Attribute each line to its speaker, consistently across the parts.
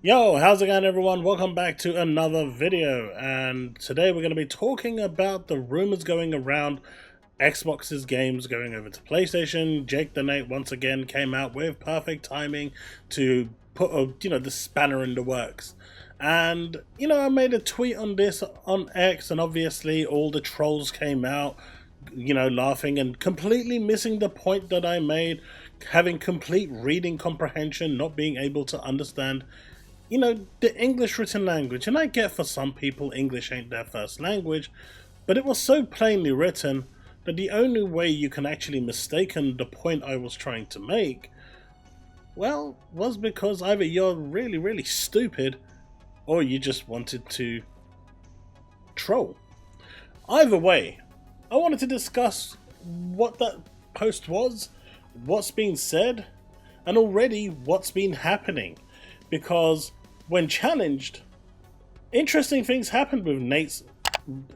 Speaker 1: Yo, how's it going everyone? Welcome back to another video, and today we're going to be talking about the rumors going around Xbox's games going over to PlayStation. Jake the Nate once again came out with perfect timing to put the spanner in the works. And I made a tweet on this on X, and obviously all the trolls came out laughing and completely missing the point that I made, having complete reading comprehension, not being able to understand the English written language. And I get for some people English ain't their first language, but it was so plainly written that the only way you can actually mistaken the point I was trying to make, well, was because either you're really, really stupid or you just wanted to troll. Either way, I wanted to discuss what that post was, what's been said, and already what's been happening. Because when challenged, interesting things happened with Nate's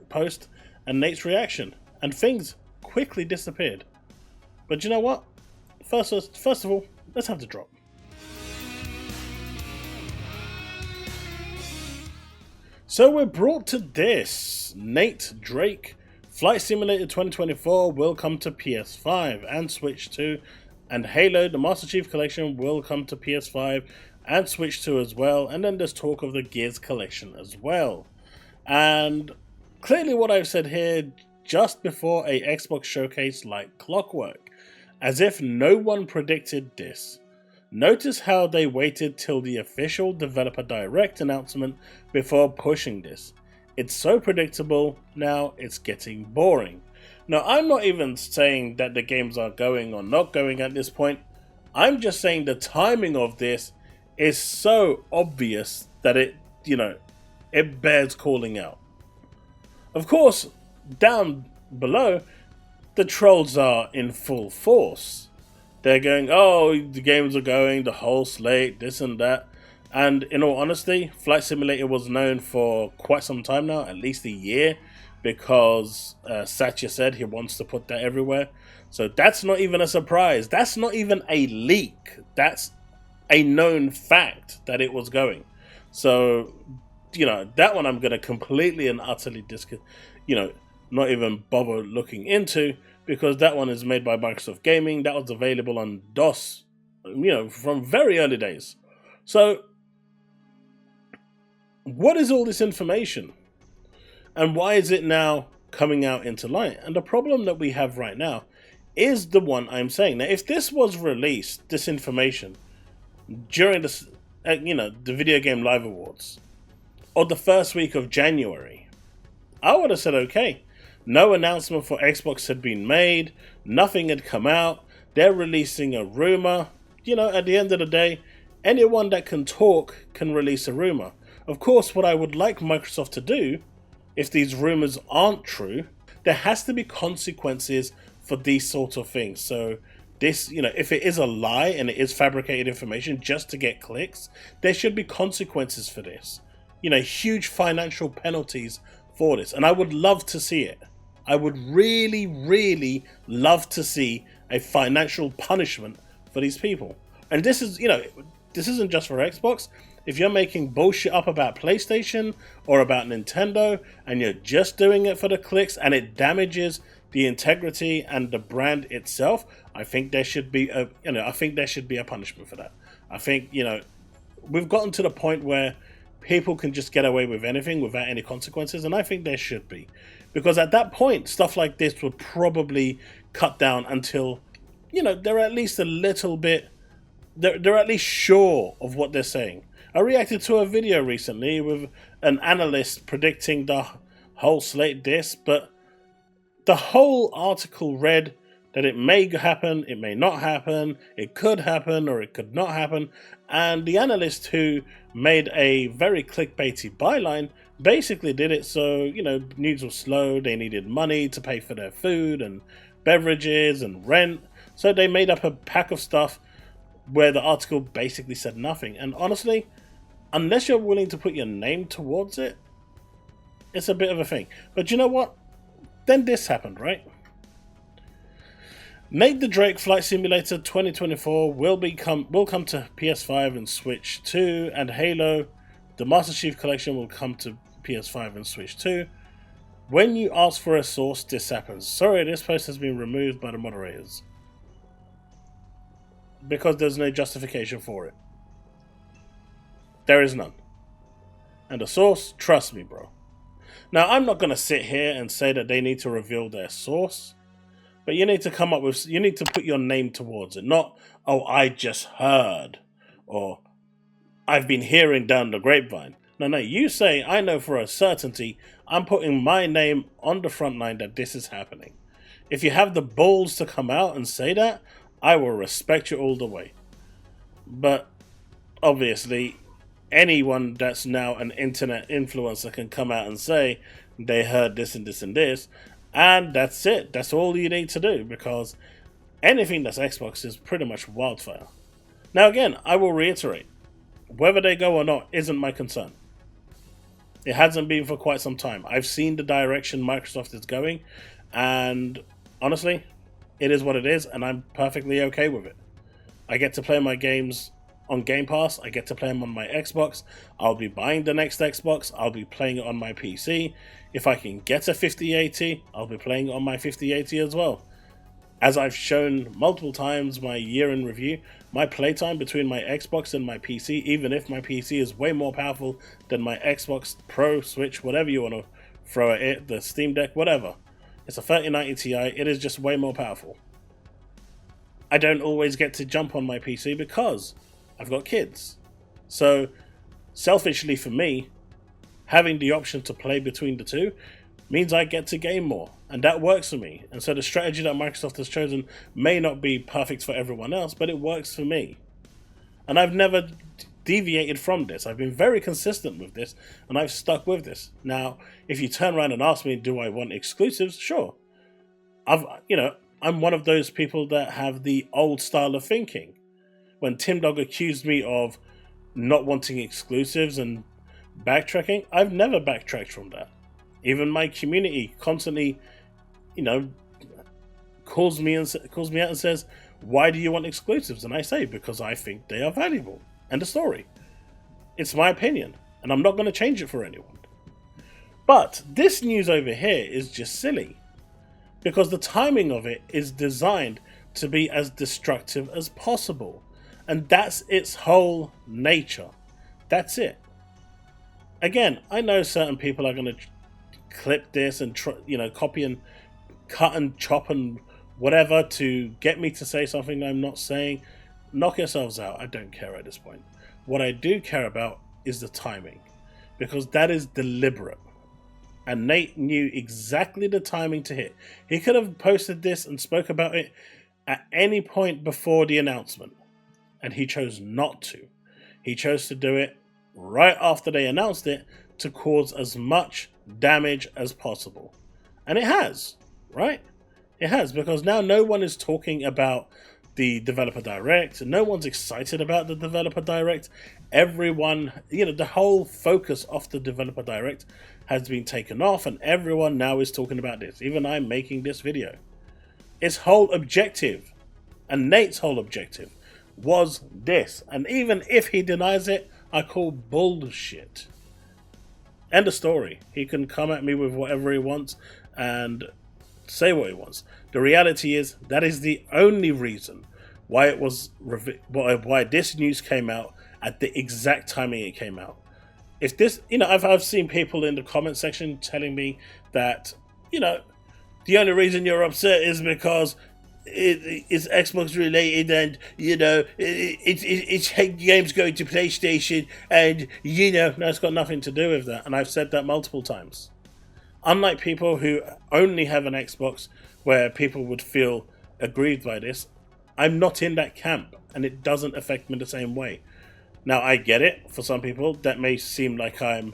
Speaker 1: post and Nate's reaction, and things quickly disappeared. But you know what? First of all, let's have the drop. So we're brought to this. Nate Drake, Flight Simulator 2024 will come to PS5 and Switch 2, and Halo, the Master Chief Collection, will come to PS5 and Switch 2 as well, and then there's talk of the Gears Collection as well. And clearly what I've said here just before a Xbox showcase like clockwork, as if no one predicted this. Notice how they waited till the official developer direct announcement before pushing this. It's so predictable, now it's getting boring. Now, I'm not even saying that the games are going or not going at this point. I'm just saying the timing of this is so obvious that it bears calling out. Of course, down below, the trolls are in full force. They're going, oh, the games are going, the whole slate, this and that. And in all honesty, Flight Simulator was known for quite some time now, at least a year, because Satya said he wants to put that everywhere. So that's not even a surprise. That's not even a leak. That's a known fact that it was going. So, that one I'm going to completely and utterly not even bother looking into, because that one is made by Microsoft Gaming. That was available on DOS, from very early days. So, what is all this information? And why is it now coming out into light? And the problem that we have right now is the one I'm saying. Now, if this was released, this information, during the Video Game Live Awards, or the first week of January, I would have said okay. No announcement for Xbox had been made, nothing had come out, they're releasing a rumor. At the end of the day, anyone that can talk can release a rumor. Of course, what I would like Microsoft to do, if these rumors aren't true, there has to be consequences for these sort of things. So this, if it is a lie and it is fabricated information just to get clicks, there should be consequences for this. Huge financial penalties for this. And I would love to see it. I would really, really love to see a financial punishment for these people. And this is, this isn't just for Xbox. If you're making bullshit up about PlayStation or about Nintendo and you're just doing it for the clicks and it damages the integrity and the brand itself, I think there should be a punishment for that. I think, we've gotten to the point where people can just get away with anything without any consequences, and I think there should be. Because at that point, stuff like this would probably cut down until, they're at least a little bit, they're at least sure of what they're saying. I reacted to a video recently with an analyst predicting the whole slate this, but the whole article read that it may happen, it may not happen, it could happen, or it could not happen. And the analyst who made a very clickbaity byline basically did it so, news was slow, they needed money to pay for their food and beverages and rent. So they made up a pack of stuff where the article basically said nothing. And honestly, unless you're willing to put your name towards it, it's a bit of a thing. But you know what? Then this happened, right? Nate the Drake Flight Simulator 2024 will come to PS5 and Switch 2, and Halo, the Master Chief Collection, will come to PS5 and Switch 2. When you ask for a source, this happens. Sorry, this post has been removed by the moderators because there's no justification for it. There is none. And the source, trust me, bro. Now, I'm not going to sit here and say that they need to reveal their source, but you need to you need to put your name towards it. Not, oh, I just heard, or I've been hearing down the grapevine. No, you say, I know for a certainty, I'm putting my name on the front line that this is happening. If you have the balls to come out and say that, I will respect you all the way. But, obviously, anyone that's now an internet influencer can come out and say they heard this and this and this, and that's it. That's all you need to do, because anything that's Xbox is pretty much wildfire. Now again, I will reiterate, whether they go or not isn't my concern. It hasn't been for quite some time. I've seen the direction Microsoft is going, and honestly, it is what it is, and I'm perfectly okay with it. I get to play my games on Game Pass. I get to play them on my Xbox. I'll be buying the next Xbox. I'll be playing it on my PC. If I can get a 5080, I'll be playing it on my 5080 as well. As I've shown multiple times, my year in review, my playtime between my Xbox and my PC, even if my PC is way more powerful than my Xbox Pro, Switch, whatever you want to throw at it, the Steam Deck, whatever. It's a 3090 Ti, it is just way more powerful. I don't always get to jump on my PC because I've got kids. So, selfishly for me, having the option to play between the two means I get to game more, and that works for me. And so the strategy that Microsoft has chosen may not be perfect for everyone else, but it works for me. And I've never deviated from this. I've been very consistent with this, and I've stuck with this. Now, if you turn around and ask me, do I want exclusives? Sure. I'm one of those people that have the old style of thinking. When Tim Dog accused me of not wanting exclusives and backtracking, I've never backtracked from that. Even my community constantly, calls me out and says, why do you want exclusives? And I say, because I think they are valuable. End of story. It's my opinion, and I'm not going to change it for anyone. But this news over here is just silly, because the timing of it is designed to be as destructive as possible. And that's its whole nature. That's it. Again, I know certain people are going to clip this and copy and cut and chop and whatever to get me to say something I'm not saying. Knock yourselves out. I don't care at this point. What I do care about is the timing, because that is deliberate. And Nate knew exactly the timing to hit. He could have posted this and spoke about it at any point before the announcement, and he chose not to. He chose to do it right after they announced it to cause as much damage as possible. And it has, right? It has, because now no one is talking about the Developer Direct. No one's excited about the Developer Direct. Everyone, the whole focus of the Developer Direct has been taken off, and everyone now is talking about this. Even I'm making this video. Its whole objective, and Nate's whole objective, was this. And even if he denies it, I call bullshit. End of story. He can come at me with whatever he wants and say what he wants. The reality is that is the only reason why it was why this news came out at the exact timing it came out. If this, I've seen people in the comment section telling me that, the only reason you're upset is because it's Xbox related, and it's games going to PlayStation, and no, it's got nothing to do with that. And I've said that multiple times. Unlike people who only have an Xbox, where people would feel aggrieved by this, I'm not in that camp, and it doesn't affect me the same way. Now, I get it. For some people, that may seem like I'm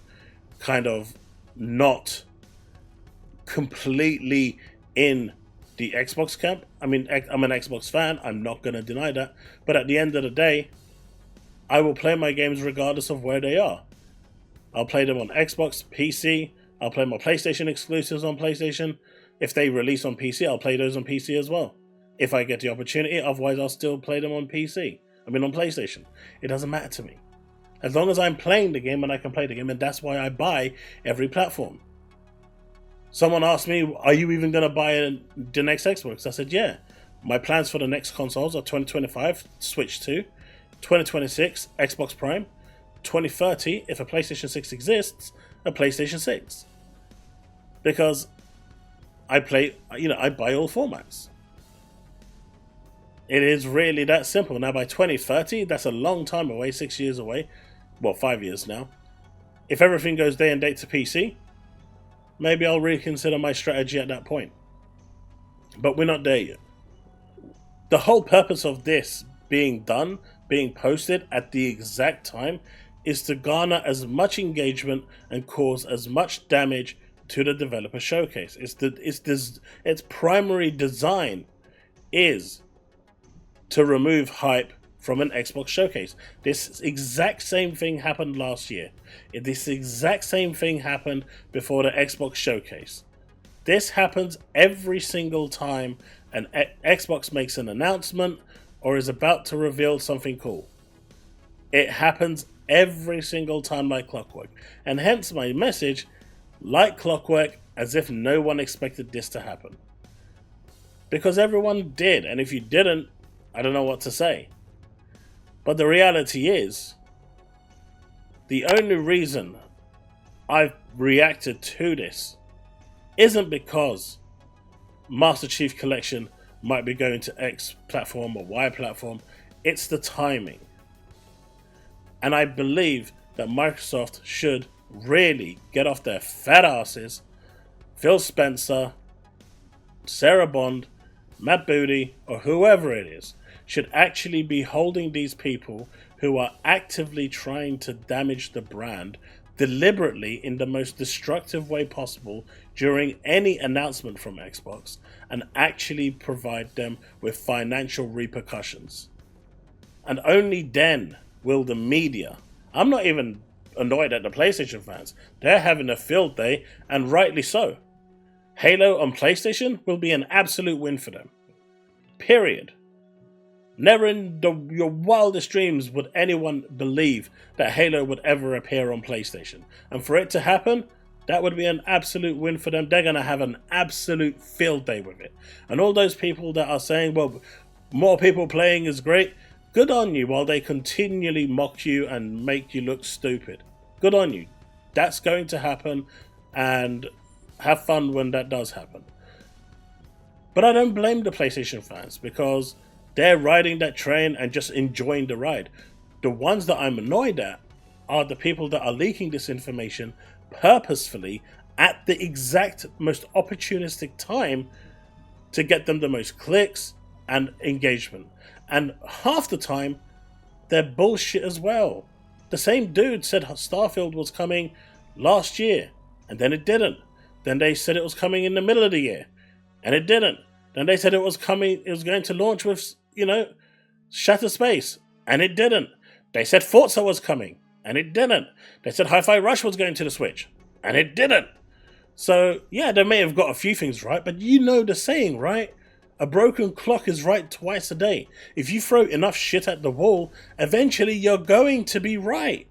Speaker 1: kind of not completely in the Xbox camp. I mean, I'm an Xbox fan. I'm not going to deny that. But at the end of the day, I will play my games regardless of where they are. I'll play them on Xbox, PC. I'll play my PlayStation exclusives on PlayStation. If they release on PC, I'll play those on PC as well. if I get the opportunity. Otherwise, I'll still play them on PC. I mean, on PlayStation. It doesn't matter to me. As long as I'm playing the game and I can play the game, and that's why I buy every platform. Someone asked me, are you even going to buy the next Xbox? I said, yeah. My plans for the next consoles are 2025, Switch 2, 2026, Xbox Prime, 2030, if a PlayStation 6 exists, a PlayStation 6. Because I buy all formats. It is really that simple. Now by 2030, that's a long time away, 6 years away. Well, 5 years now. If everything goes day and date to PC, maybe I'll reconsider my strategy at that point. But we're not there yet. The whole purpose of this being done, being posted at the exact time, is to garner as much engagement and cause as much damage to the developer showcase. Its primary design is to remove hype from an Xbox showcase. This exact same thing happened last year. This exact same thing happened before the Xbox showcase. This happens every single time an Xbox makes an announcement or is about to reveal something cool. It happens every single time like clockwork. And hence my message, like clockwork, as if no one expected this to happen. Because everyone did, and if you didn't, I don't know what to say. But the reality is, the only reason I've reacted to this isn't because Master Chief Collection might be going to X platform or Y platform. It's the timing. And I believe that Microsoft should really get off their fat asses. Phil Spencer, Sarah Bond, Matt Booty, or whoever it is, should actually be holding these people who are actively trying to damage the brand deliberately in the most destructive way possible during any announcement from Xbox, and actually provide them with financial repercussions. And only then will the media, I'm not even annoyed at the PlayStation fans, they're having a field day, and rightly so. Halo on PlayStation will be an absolute win for them. Period. Never in your wildest dreams would anyone believe that Halo would ever appear on PlayStation. And for it to happen, that would be an absolute win for them. They're going to have an absolute field day with it. And all those people that are saying, well, more people playing is great, good on you, while they continually mock you and make you look stupid. Good on you. That's going to happen, and have fun when that does happen. But I don't blame the PlayStation fans, because they're riding that train and just enjoying the ride. The ones that I'm annoyed at are the people that are leaking this information purposefully at the exact most opportunistic time to get them the most clicks and engagement. And half the time, they're bullshit as well. The same dude said Starfield was coming last year, and then it didn't. Then they said it was coming in the middle of the year, and it didn't. Then they said it was going to launch with, Shatter Space, and it didn't. They said Forza was coming, and it didn't. They said Hi-Fi Rush was going to the Switch, and it didn't. So, yeah, they may have got a few things right, but you know the saying, right? A broken clock is right twice a day. If you throw enough shit at the wall, eventually you're going to be right.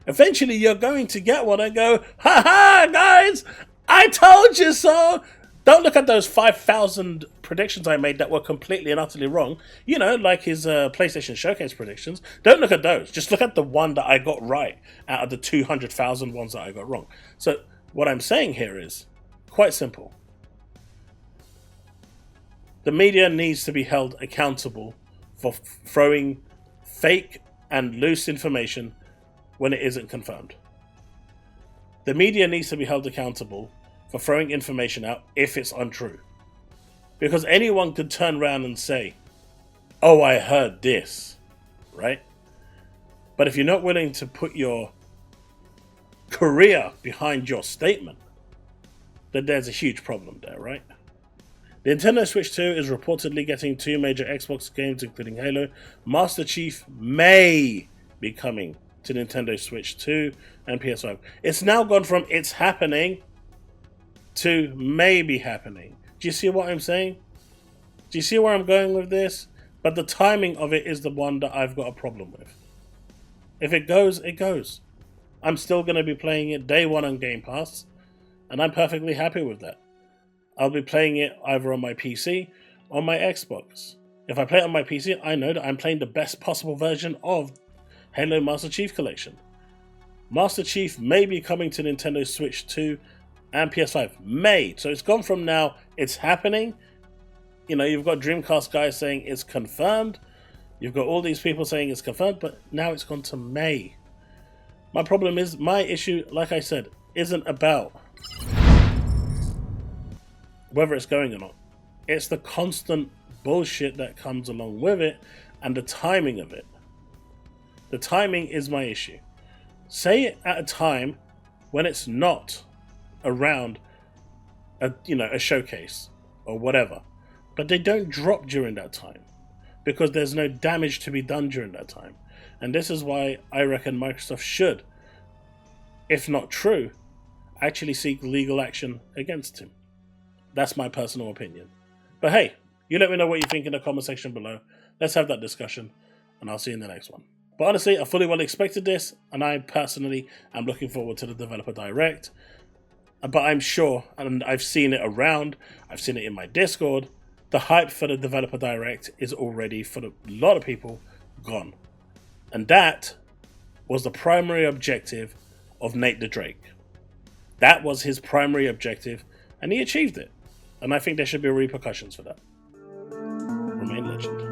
Speaker 1: Eventually you're going to get one and go, ha ha, guys, I told you so. Don't look at those 5,000 predictions I made that were completely and utterly wrong. Like his PlayStation Showcase predictions. Don't look at those. Just look at the one that I got right out of the 200,000 ones that I got wrong. So what I'm saying here is quite simple. The media needs to be held accountable for throwing fake and loose information when it isn't confirmed. The media needs to be held accountable for throwing information out if it's untrue. Because anyone could turn around and say, oh, I heard this, right? But if you're not willing to put your career behind your statement, then there's a huge problem there, right? The Nintendo Switch 2 is reportedly getting 2 major Xbox games, including Halo. Master Chief may be coming to Nintendo Switch 2 and PS5. It's now gone from it's happening to maybe happening. Do you see what I'm saying? Do you see where I'm going with this? But the timing of it is the one that I've got a problem with. If it goes, it goes. I'm still going to be playing it day one on Game Pass, and I'm perfectly happy with that. I'll be playing it either on my PC or my Xbox. If I play it on my PC, I know that I'm playing the best possible version of Halo Master Chief Collection. Master Chief may be coming to Nintendo Switch 2 and PS5. May. So it's gone from now, it's happening. You know, you've got Dreamcast guys saying it's confirmed. You've got all these people saying it's confirmed, but now it's gone to May. My problem is, my issue, like I said, isn't about whether it's going or not. It's the constant bullshit that comes along with it and the timing of it. The timing is my issue. Say it at a time when it's not around a showcase or whatever. But they don't drop during that time because there's no damage to be done during that time. And this is why I reckon Microsoft should, if not true, actually seek legal action against him. That's my personal opinion. But hey, you let me know what you think in the comment section below. Let's have that discussion, and I'll see you in the next one. But honestly, I fully well expected this, and I personally am looking forward to the Developer Direct. But I'm sure, and I've seen it around, I've seen it in my Discord, the hype for the Developer Direct is already, for a lot of people, gone. And that was the primary objective of Nate the Drake. That was his primary objective, and he achieved it. And I think there should be repercussions for that. Remain legend.